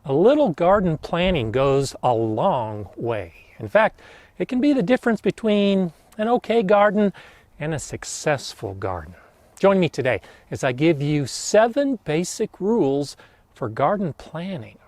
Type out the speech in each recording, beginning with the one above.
A little garden planning goes a long way. In fact, it can be the difference between an okay garden and a successful garden. Join me today as I give you 7 basic rules for garden planning.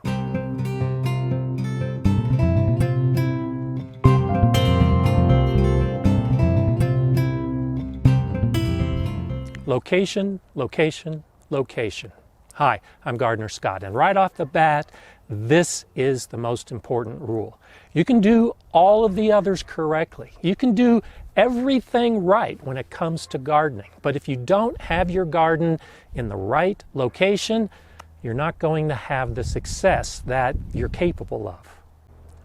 Location, location, location. Hi, I'm Gardener Scott, and right off the bat, this is the most important rule. You can do all of the others correctly. You can do everything right when it comes to gardening, but if you don't have your garden in the right location, you're not going to have the success that you're capable of.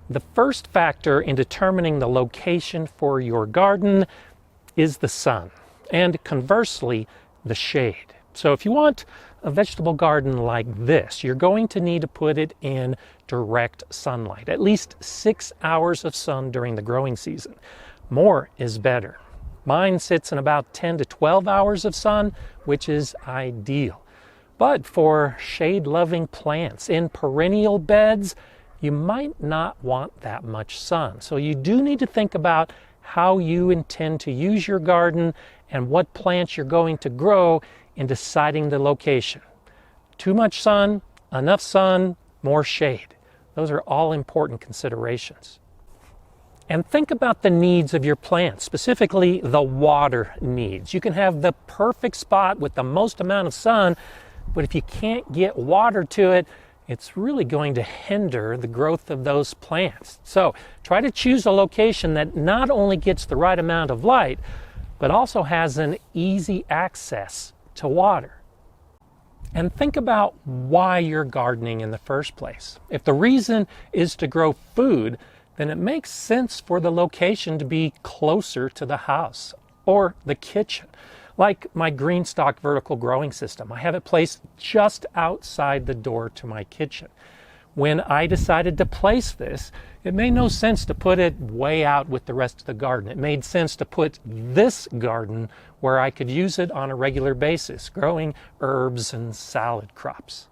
The first factor in determining the location for your garden is the sun, and conversely, the shade. So if you want a vegetable garden like this, you're going to need to put it in direct sunlight, at least 6 hours of sun during the growing season. More is better. Mine sits in about 10 to 12 hours of sun, which is ideal. But for shade-loving plants in perennial beds, you might not want that much sun. So you do need to think about how you intend to use your garden and what plants you're going to grow in deciding the location. Too much sun, enough sun, more shade. Those are all important considerations. And think about the needs of your plants, specifically the water needs. You can have the perfect spot with the most amount of sun, but if you can't get water to it, it's really going to hinder the growth of those plants. So try to choose a location that not only gets the right amount of light, but also has an easy access to water. And think about why you're gardening in the first place. If the reason is to grow food, then it makes sense for the location to be closer to the house or the kitchen. Like my GreenStalk vertical growing system, I have it placed just outside the door to my kitchen. When I decided to place this, it made no sense to put it way out with the rest of the garden. It made sense to put this garden where I could use it on a regular basis, growing herbs and salad crops.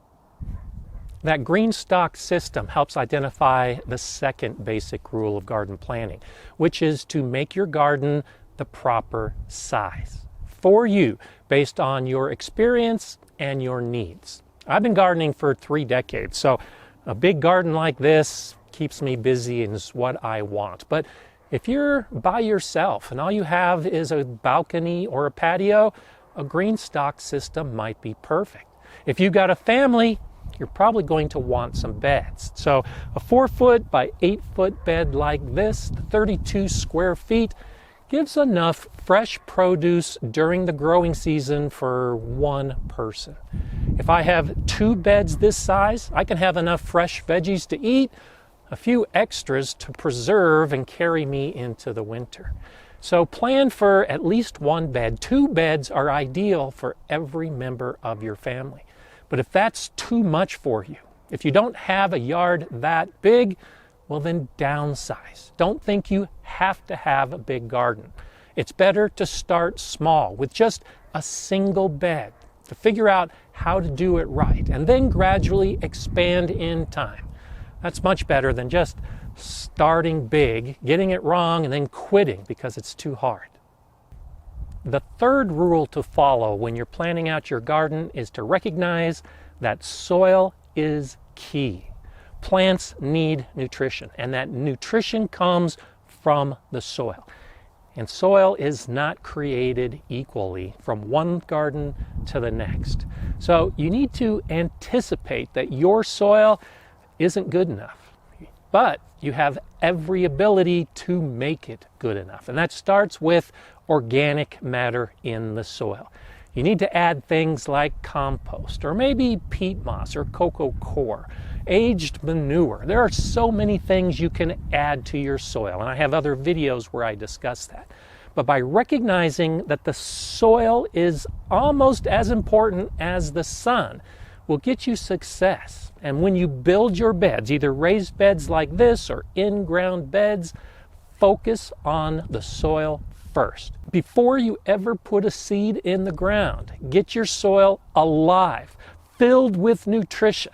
That GreenStalk system helps identify the second basic rule of garden planning, which is to make your garden the proper size for you based on your experience and your needs. I've been gardening for 3 decades, so a big garden like this keeps me busy and is what I want. But if you're by yourself and all you have is a balcony or a patio, a GreenStalk system might be perfect. If you've got a family, you're probably going to want some beds. So a 4-foot by 8-foot bed like this, 32 square feet, gives enough fresh produce during the growing season for 1 person. If I have 2 beds this size, I can have enough fresh veggies to eat, a few extras to preserve and carry me into the winter. So plan for at least 1 bed. 2 beds are ideal for every member of your family. But if that's too much for you, if you don't have a yard that big, well then downsize. Don't think you have to have a big garden. It's better to start small with just a single bed to figure out how to do it right and then gradually expand in time. That's much better than just starting big, getting it wrong, and then quitting because it's too hard. The third rule to follow when you're planning out your garden is to recognize that soil is key. Plants need nutrition, and that nutrition comes from the soil. And soil is not created equally from one garden to the next. So you need to anticipate that your soil isn't good enough, but you have every ability to make it good enough. And that starts with organic matter in the soil. You need to add things like compost, or maybe peat moss, or cocoa coir, aged manure. There are so many things you can add to your soil, and I have other videos where I discuss that. But by recognizing that the soil is almost as important as the sun will get you success. And when you build your beds, either raised beds like this or in-ground beds, focus on the soil first. Before you ever put a seed in the ground, get your soil alive, filled with nutrition.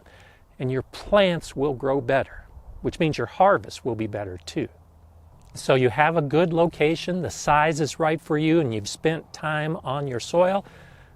and your plants will grow better, which means your harvest will be better too. So you have a good location, the size is right for you, and you've spent time on your soil.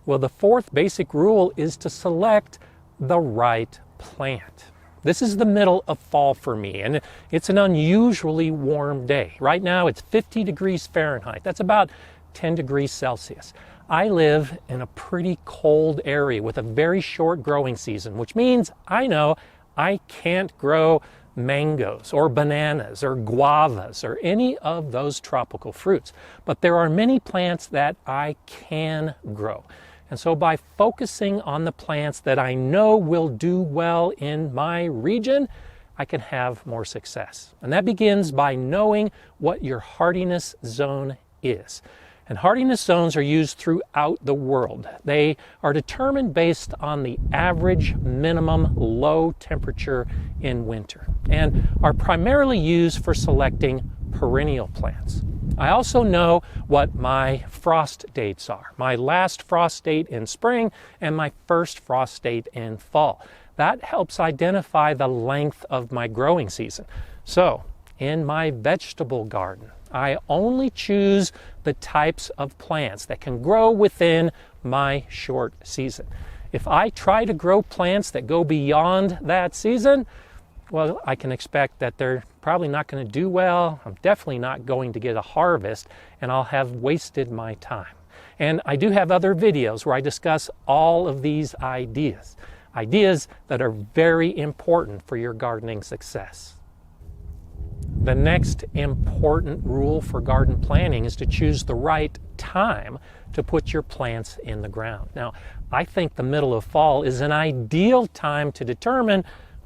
Well, the fourth basic rule is to select the right plant. This is the middle of fall for me, and it's an unusually warm day. Right now it's 50 degrees Fahrenheit. That's about 10 degrees Celsius. I live in a pretty cold area with a very short growing season, which means I know I can't grow mangoes or bananas or guavas or any of those tropical fruits. But there are many plants that I can grow. And so by focusing on the plants that I know will do well in my region, I can have more success. And that begins by knowing what your hardiness zone is. And hardiness zones are used throughout the world. They are determined based on the average minimum low temperature in winter and are primarily used for selecting perennial plants. I also know what my frost dates are. My last frost date in spring and my first frost date in fall. That helps identify the length of my growing season. So, in my vegetable garden, I only choose the types of plants that can grow within my short season. If I try to grow plants that go beyond that season, well, I can expect that they're probably not going to do well. I'm definitely not going to get a harvest, and I'll have wasted my time. And I do have other videos where I discuss all of these ideas that are very important for your gardening success. The next important rule for garden planning is to choose the right time to put your plants in the ground. Now, I think the middle of fall is an ideal time to determine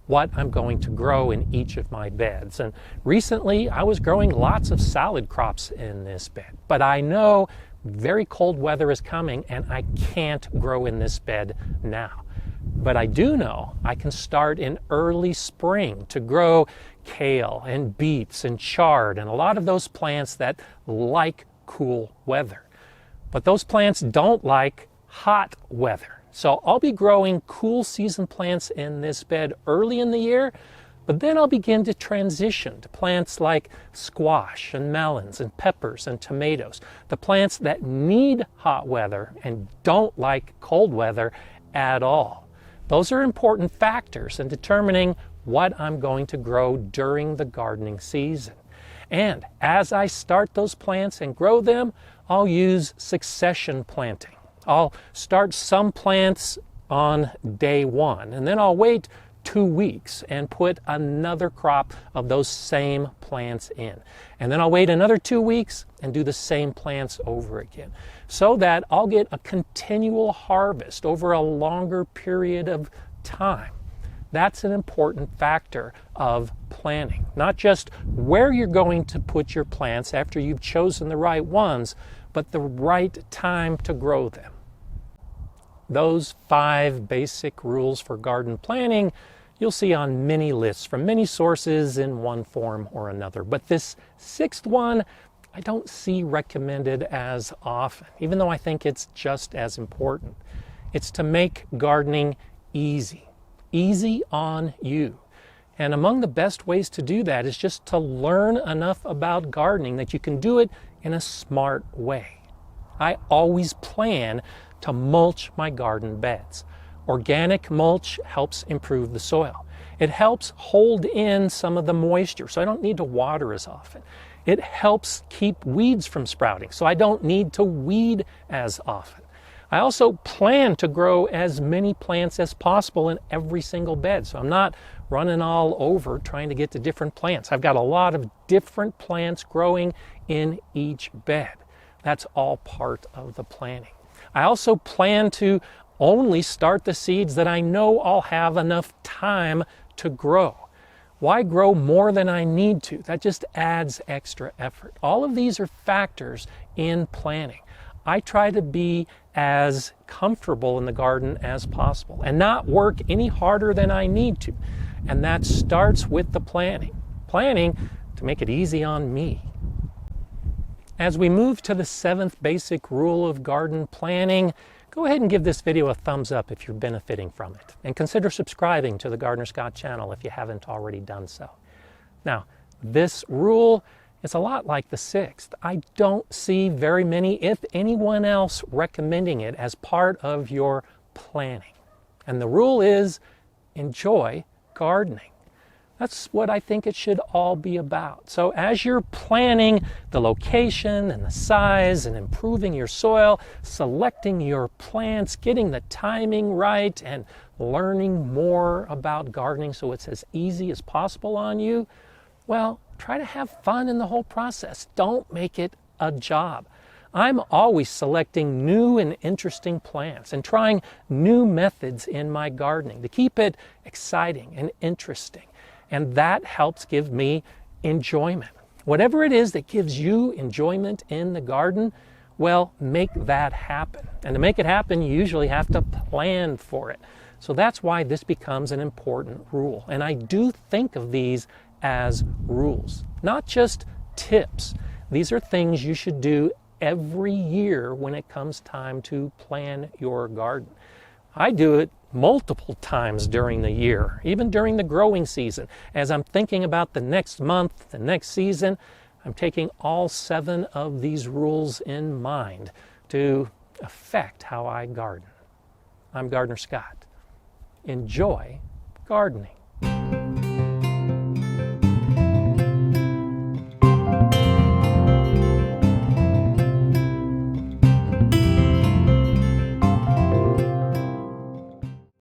what I'm going to grow in each of my beds. And recently, I was growing lots of salad crops in this bed. But I know very cold weather is coming and I can't grow in this bed now. But I do know I can start in early spring to grow kale and beets and chard and a lot of those plants that like cool weather. But those plants don't like hot weather. So I'll be growing cool season plants in this bed early in the year, but then I'll begin to transition to plants like squash and melons and peppers and tomatoes, the plants that need hot weather and don't like cold weather at all. Those are important factors in determining what I'm going to grow during the gardening season. And as I start those plants and grow them, I'll use succession planting. I'll start some plants on day one, and then I'll wait 2 weeks and put another crop of those same plants in. And then I'll wait another 2 weeks and do the same plants over again, so that I'll get a continual harvest over a longer period of time. That's an important factor of planning. Not just where you're going to put your plants after you've chosen the right ones, but the right time to grow them. Those 5 basic rules for garden planning you'll see on many lists from many sources in one form or another. But this 6th one, I don't see recommended as often, even though I think it's just as important. It's to make gardening easy on you. And among the best ways to do that is just to learn enough about gardening that you can do it in a smart way. I always plan to mulch my garden beds. Organic mulch helps improve the soil. It helps hold in some of the moisture, so I don't need to water as often. It helps keep weeds from sprouting, so I don't need to weed as often. I also plan to grow as many plants as possible in every single bed, so I'm not running all over trying to get to different plants. I've got a lot of different plants growing in each bed. That's all part of the planning. I also plan to only start the seeds that I know I'll have enough time to grow. Why grow more than I need to? That just adds extra effort. All of these are factors in planning. I try to be as comfortable in the garden as possible and not work any harder than I need to. And that starts with the planning. Planning to make it easy on me. As we move to the 7th basic rule of garden planning, it go ahead and give this video a thumbs up if you're benefiting from it. And consider subscribing to the Gardener Scott channel if you haven't already done so. Now, this rule is a lot like the sixth. I don't see very many, if anyone else, recommending it as part of your planning. And the rule is enjoy gardening. That's what I think it should all be about. So as you're planning the location and the size and improving your soil, selecting your plants, getting the timing right, and learning more about gardening so it's as easy as possible on you, well, try to have fun in the whole process. Don't make it a job. I'm always selecting new and interesting plants and trying new methods in my gardening to keep it exciting and interesting. And that helps give me enjoyment. Whatever it is that gives you enjoyment in the garden, well, make that happen. And to make it happen, you usually have to plan for it. So that's why this becomes an important rule. And I do think of these as rules, not just tips. These are things you should do every year when it comes time to plan your garden. I do it multiple times during the year, even during the growing season. As I'm thinking about the next month, the next season, I'm taking all 7 of these rules in mind to affect how I garden. I'm Gardener Scott. Enjoy gardening.